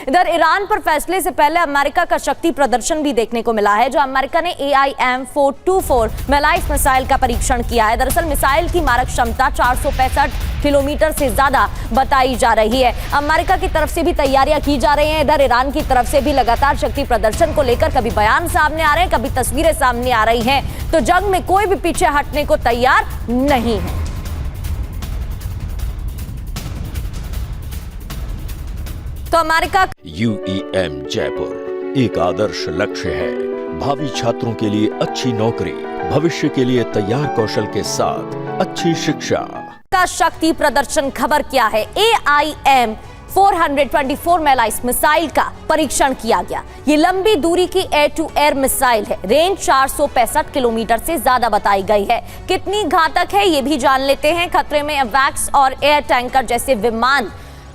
इधर ईरान पर फैसले से पहले अमेरिका का शक्ति प्रदर्शन भी देखने को मिला है, जो अमेरिका ने AIM-424 मैलाइस मिसाइल का परीक्षण किया है। दरअसल मिसाइल की मारक क्षमता 465 किलोमीटर से ज्यादा बताई जा रही है। अमेरिका की तरफ से भी तैयारियां की जा रही हैं। इधर ईरान की तरफ से भी लगातार शक्ति प्रदर्शन को लेकर कभी बयान सामने आ रहे हैं, कभी तस्वीरें सामने आ रही हैं। तो जंग में कोई भी पीछे हटने को तैयार नहीं है। तो अमेरिका UEM जयपुर एक आदर्श लक्ष्य है। भावी छात्रों के लिए अच्छी नौकरी, भविष्य के लिए तैयार कौशल के साथ अच्छी शिक्षा का शक्ति प्रदर्शन खबर क्या है? AIM-424 मैलाइस मिसाइल का परीक्षण किया गया। ये लंबी दूरी की एयर टू एयर मिसाइल है। रेंज 465 किलोमीटर से ज्यादा बताई गई है। कितनी घातक है ये भी जान लेते हैं। खतरे में अवैक्स और एयर टैंकर जैसे विमान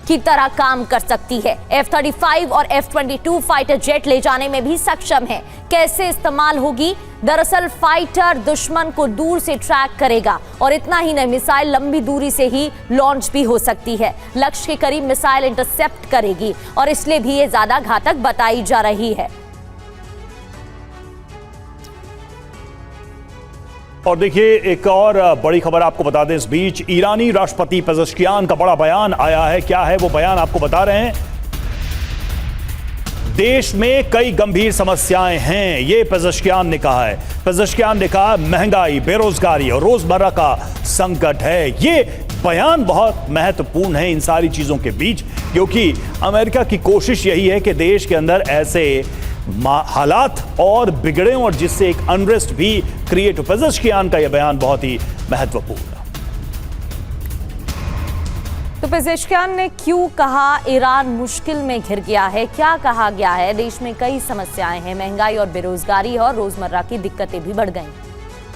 की तरह काम कर सकती है। F-35 और F-22 फाइटर जेट ले जाने में भी सक्षम है। कैसे इस्तेमाल होगी? दरअसल फाइटर दुश्मन को दूर से ट्रैक करेगा और इतना ही नहीं, मिसाइल लंबी दूरी से ही लॉन्च भी हो सकती है। लक्ष्य के करीब मिसाइल इंटरसेप्ट करेगी और इसलिए भी ये ज्यादा घातक बताई जा रही है। और देखिए एक और बड़ी खबर आपको बता दें, इस बीच ईरानी राष्ट्रपति पेजेश्कियान का बड़ा बयान आया है। क्या है वो बयान, आपको बता रहे हैं। देश में कई गंभीर समस्याएं हैं, ये पेजेश्कियान ने कहा है। पेजेश्कियान ने कहा महंगाई, बेरोजगारी और रोजमर्रा का संकट है। ये बयान बहुत महत्वपूर्ण है इन सारी चीजों के बीच, क्योंकि अमेरिका की कोशिश यही है कि देश के अंदर ऐसे हालात और बिगड़े और जिससे एक अनरेस्ट भी क्रिएट हो। पेजेश्कियान का यह बयान बहुत ही महत्वपूर्ण है। तो पेजेश्कियान ने क्यों कहा ईरान मुश्किल में घिर गया है? क्या कहा गया है? देश में कई समस्याएं हैं, महंगाई और बेरोजगारी और रोजमर्रा की दिक्कतें भी बढ़ गई।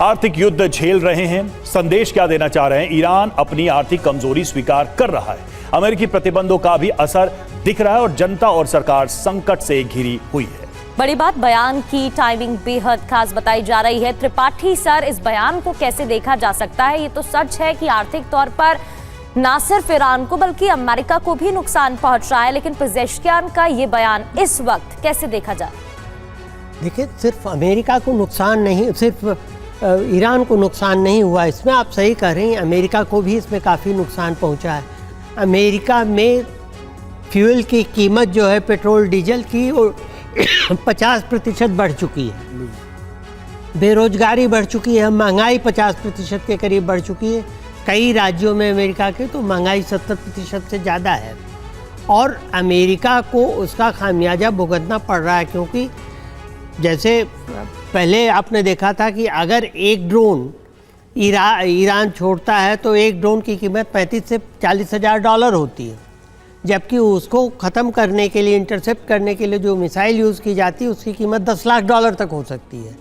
आर्थिक युद्ध झेल रहे हैं। संदेश क्या देना चाह रहे हैं? ईरान अपनी आर्थिक कमजोरी स्वीकार कर रहा है। अमेरिकी प्रतिबंधों का भी असर दिख रहा है और जनता और सरकार संकट से घिरी हुई है। बड़ी बात, बयान की टाइमिंग बेहद खास बताई जा रही है। त्रिपाठी सर, इस बयान को कैसे देखा जा सकता है? ये तो सच है कि आर्थिक तौर पर ना सिर्फ ईरान को बल्कि अमेरिका को भी नुकसान पहुंच रहा है, लेकिन पेजेश्कियान का ये बयान इस वक्त कैसे देखा जाए? देखिए, सिर्फ अमेरिका को नुकसान नहीं, सिर्फ ईरान को नुकसान नहीं हुआ, इसमें आप सही कह रही हैं, अमेरिका को भी इसमें काफ़ी नुकसान पहुंचा है। अमेरिका में फ्यूल की कीमत जो है पेट्रोल डीजल की 50% बढ़ चुकी है। बेरोजगारी बढ़ चुकी है, महंगाई 50% के करीब बढ़ चुकी है। कई राज्यों में अमेरिका के तो महंगाई 70% से ज़्यादा है और अमेरिका को उसका खामियाजा भुगतना पड़ रहा है, क्योंकि जैसे पहले आपने देखा था कि अगर एक ड्रोन ईरान छोड़ता है तो एक ड्रोन की कीमत 35 से 40 हज़ार डॉलर होती है, जबकि उसको ख़त्म करने के लिए, इंटरसेप्ट करने के लिए जो मिसाइल यूज़ की जाती है उसकी कीमत 10 लाख डॉलर तक हो सकती है।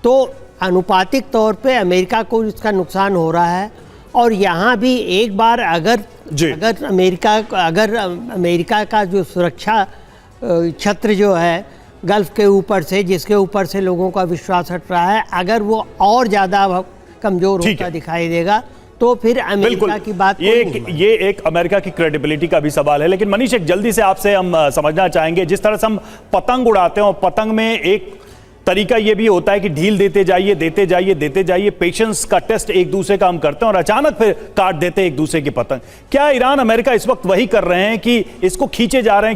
तो आनुपातिक तौर पे अमेरिका को इसका नुकसान हो रहा है। और यहाँ भी एक बार अगर अमेरिका का जो सुरक्षा क्षेत्र जो है गल्फ के ऊपर से, जिसके ऊपर से लोगों का विश्वास हट रहा है, अगर वो और ज़्यादा कमज़ोर होता दिखाई देगा तो फिर अमेरिका की बात ये एक अमेरिका की क्रेडिबिलिटी का भी सवाल है। लेकिन मनीष, एक जल्दी से आपसे हम समझना चाहेंगे, जिस तरह से हम पतंग उड़ाते हैं और पतंग में एक तरीका ये भी होता है कि ढील देते जाइए, पेशेंस का टेस्ट एक दूसरे का हम करते हैं और अचानक फिर काट देते हैं एक दूसरे की पतंग। क्या ईरान अमेरिका इस वक्त वही कर रहे हैं कि इसको खींचे जा रहे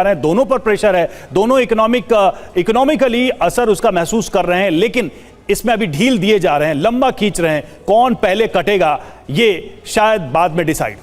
हैं, दोनों पर प्रेशर है, दोनों इकोनॉमिकली असर उसका महसूस कर रहे हैं, लेकिन इसमें अभी ढील दिए जा रहे हैं, लंबा खींच रहे हैं। कौन पहले कटेगा ये शायद बाद में डिसाइड हो।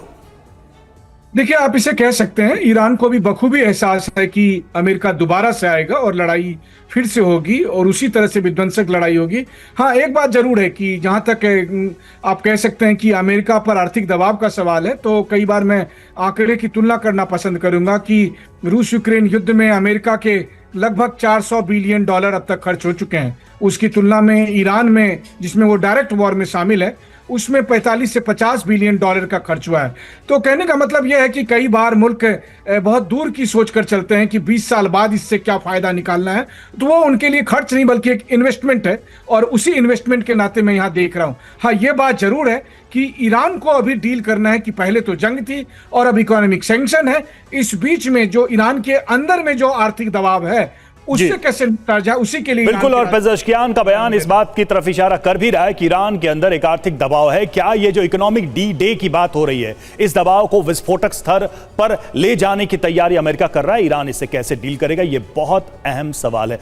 देखिए, आप इसे कह सकते हैं, ईरान को भी बखूबी एहसास है कि अमेरिका दोबारा से आएगा और लड़ाई फिर से होगी और उसी तरह से विध्वंसक लड़ाई होगी। हाँ, एक बात जरूर है कि जहां तक आप कह सकते हैं कि अमेरिका पर आर्थिक दबाव का सवाल है, तो कई बार मैं आंकड़े की तुलना करना पसंद करूंगा कि रूस यूक्रेन युद्ध में अमेरिका के लगभग 400 बिलियन डॉलर अब तक खर्च हो चुके हैं। उसकी तुलना में ईरान में, जिसमें वो डायरेक्ट वॉर में शामिल है, उसमें 45 से 50 बिलियन डॉलर का खर्च हुआ है। तो कहने का मतलब यह है कि कई बार मुल्क बहुत दूर की सोच कर चलते हैं कि 20 साल बाद इससे क्या फायदा निकालना है, तो वो उनके लिए खर्च नहीं बल्कि एक इन्वेस्टमेंट है, और उसी इन्वेस्टमेंट के नाते मैं यहाँ देख रहा हूँ। हाँ, ये बात जरूर है कि ईरान को अभी डील करना है कि पहले तो जंग थी और अब इकोनॉमिक सैंक्शन है, इस बीच में जो ईरान के अंदर में जो आर्थिक दबाव है उससे कैसे निपटा जाए, उसी के लिए बिल्कुल। और पेज़ेश्कियान का बयान इस बात की तरफ इशारा कर भी रहा है कि ईरान के अंदर एक आर्थिक दबाव है। क्या ये जो इकोनॉमिक डी डे की बात हो रही है, इस दबाव को विस्फोटक स्तर पर ले जाने की तैयारी अमेरिका कर रहा है? ईरान इससे कैसे डील करेगा, ये बहुत अहम सवाल है।